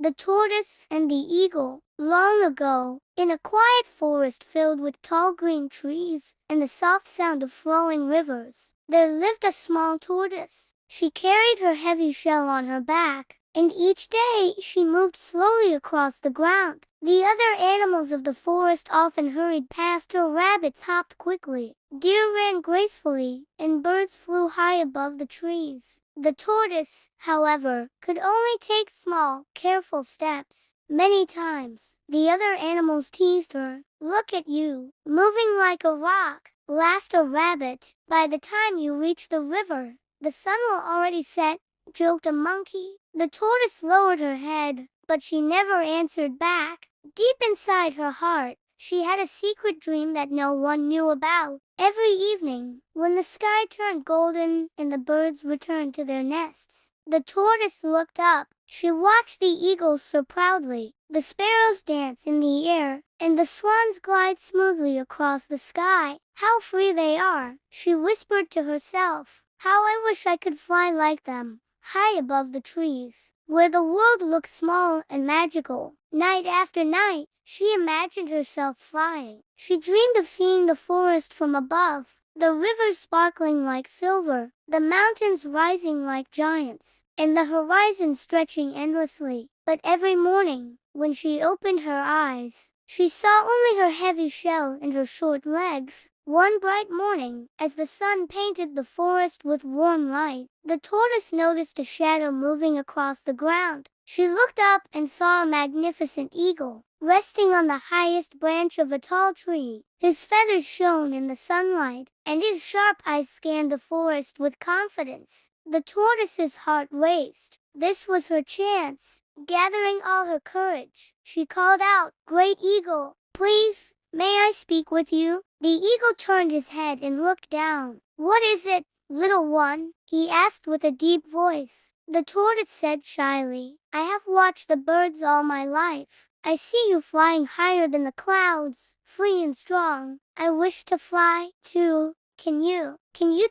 The Tortoise and the Eagle. Long ago, in a quiet forest filled with tall green trees and the soft sound of flowing rivers, there lived a small tortoise. She carried her heavy shell on her back, and each day she moved slowly across the ground. The other animals of the forest often hurried past her. Rabbits hopped quickly, deer ran gracefully, and birds flew high above the trees. The tortoise, however, could only take small, careful steps. Many times, the other animals teased her. "Look at you, moving like a rock," laughed a rabbit. "By the time you reach the river, the sun will already set," joked a monkey. The tortoise lowered her head, but she never answered back. Deep inside her heart, she had a secret dream that no one knew about. Every evening, when the sky turned golden and the birds returned to their nests, the tortoise looked up. She watched the eagles soar proudly, the sparrows dance in the air, and the swans glide smoothly across the sky. "How free they are," she whispered to herself. "How I wish I could fly like them, high above the trees, where the world looks small and magical." Night after night, she imagined herself flying. She dreamed of seeing the forest from above, the rivers sparkling like silver, the mountains rising like giants, and the horizon stretching endlessly. But every morning, when she opened her eyes, she saw only her heavy shell and her short legs. One bright morning, as the sun painted the forest with warm light, the tortoise noticed a shadow moving across the ground. She looked up and saw a magnificent eagle, resting on the highest branch of a tall tree. His feathers shone in the sunlight, and his sharp eyes scanned the forest with confidence. The tortoise's heart raced. This was her chance. Gathering all her courage, she called out, "Great eagle, please, may I speak with you?" The eagle turned his head and looked down. "What is it, little one?" he asked with a deep voice. The tortoise said shyly, "I have watched the birds all my life. I see you flying higher than the clouds, free and strong. I wish to fly, too. Can you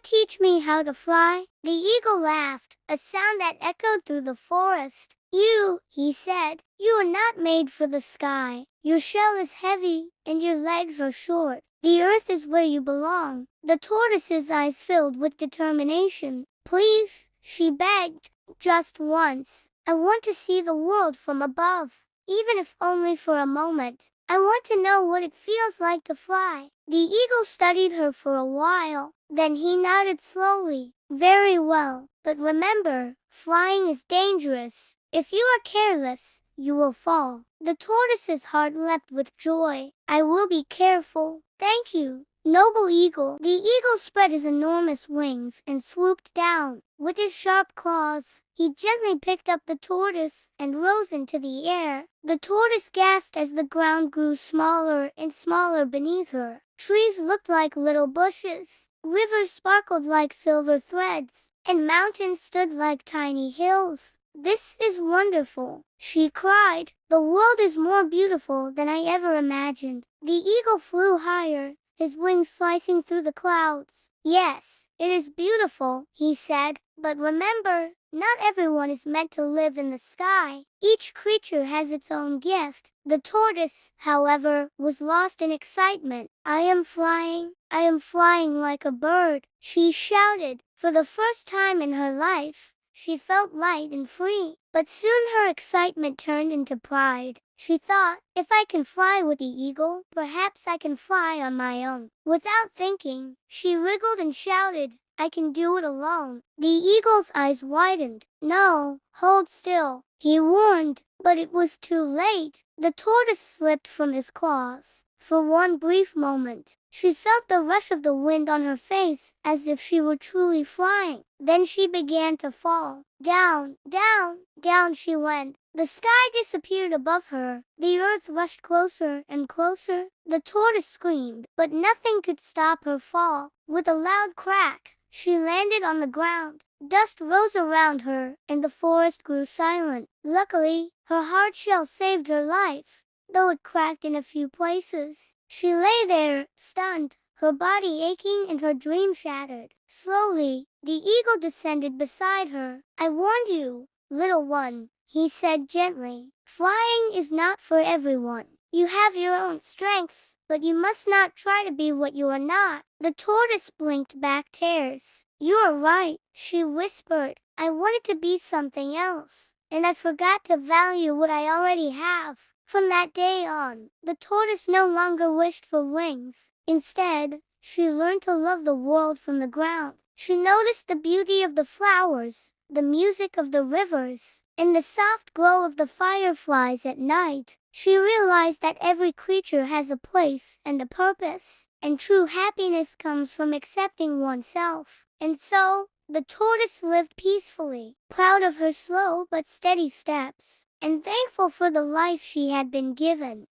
teach me how to fly?" The eagle laughed, a sound that echoed through the forest. He said, "You are not made for the sky. Your shell is heavy, and your legs are short. The earth is where you belong." The tortoise's eyes filled with determination. "Please," she begged, "just once. I want to see the world from above, even if only for a moment. I want to know what it feels like to fly." The eagle studied her for a while. Then he nodded slowly. "Very well, but remember, flying is dangerous. If you are careless, you will fall." The tortoise's heart leapt with joy. "I will be careful. Thank you, noble eagle." The eagle spread his enormous wings and swooped down. With his sharp claws, he gently picked up the tortoise and rose into the air. The tortoise gasped as the ground grew smaller and smaller beneath her. Trees looked like little bushes, rivers sparkled like silver threads, and mountains stood like tiny hills. "This is wonderful," she cried. "The world is more beautiful than I ever imagined." The eagle flew higher, his wings slicing through the clouds. "Yes, it is beautiful," he said, "but remember, not everyone is meant to live in the sky. Each creature has its own gift." The tortoise, however, was lost in excitement. I am flying like a bird," she shouted. For the first time in her life, she felt light and free. But soon her excitement turned into pride. She thought, "If I can fly with the eagle, perhaps I can fly on my own." Without thinking, she wriggled and shouted, "I can do it alone." The eagle's eyes widened. "No, hold still," he warned, but it was too late. The tortoise slipped from his claws. For one brief moment, she felt the rush of the wind on her face, as if she were truly flying. Then she began to fall. Down, down, down she went. The sky disappeared above her. The earth rushed closer and closer. The tortoise screamed, but nothing could stop her fall. With a loud crack, she landed on the ground. Dust rose around her, and the forest grew silent. Luckily, her hard shell saved her life, though it cracked in a few places. She lay there, stunned, her body aching and her dream shattered. Slowly, the eagle descended beside her. "I warned you, little one," he said gently. Flying is not for everyone. You have your own strengths, but you must not try to be what you are not. The tortoise blinked back tears. You are right, she whispered. I wanted to be something else, and I forgot to value what I already have. From that day on, the tortoise no longer wished for wings. Instead, she learned to love the world from the ground. She noticed the beauty of the flowers, the music of the rivers, and the soft glow of the fireflies at night. She realized that every creature has a place and a purpose, and true happiness comes from accepting oneself. And so, the tortoise lived peacefully, proud of her slow but steady steps, and thankful for the life she had been given.